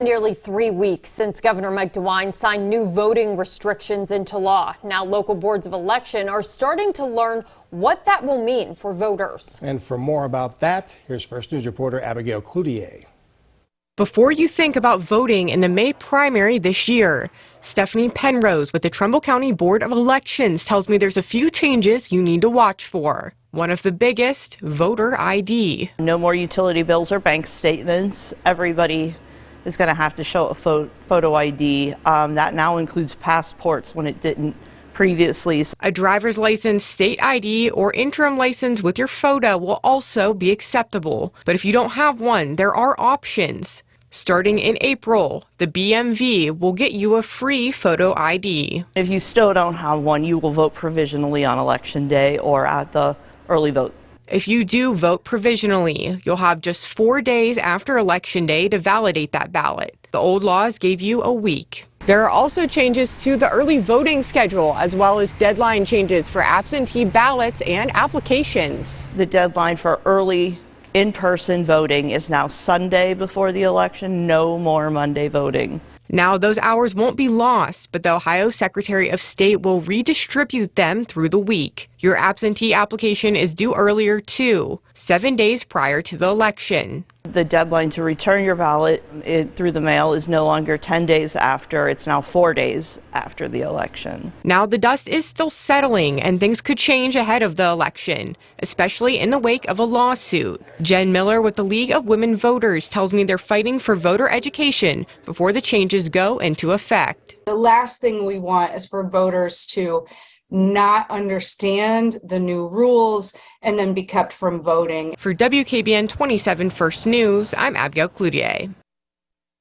Nearly 3 weeks since Governor Mike DeWine signed new voting restrictions into law. Now local boards of election are starting to learn what that will mean for voters. And for more about that, here's First News reporter Abigail Cloutier. Before you think about voting in the May primary this year, Stephanie Penrose with the Trumbull County Board of Elections tells me there's a few changes you need to watch for. One of the biggest, voter ID. No more utility bills or bank statements. Everybody is going to have to show a photo ID. That now includes passports when it didn't previously. A driver's license, state ID, or interim license with your photo will also be acceptable. But if you don't have one, there are options. Starting in April, the BMV will get you a free photo ID. If you still don't have one, you will vote provisionally on Election Day or at the early vote. If you do vote provisionally, you'll have just 4 days after Election Day to validate that ballot. The old laws gave you a week. There are also changes to the early voting schedule, as well as deadline changes for absentee ballots and applications. The deadline for early in-person voting is now Sunday before the election. No more Monday voting. Now those hours won't be lost, but the Ohio Secretary of State will redistribute them through the week. Your absentee application is due earlier too, 7 days prior to the election. The deadline to return your ballot through the mail is no longer 10 days after, it's now 4 days after the election. Now the dust is still settling and things could change ahead of the election, especially in the wake of a lawsuit. Jen Miller with the League of Women Voters tells me they're fighting for voter education before the changes go into effect. The last thing we want is for voters to not understand the new rules and then be kept from voting. For WKBN 27 First News, I'm Abigail Cloutier.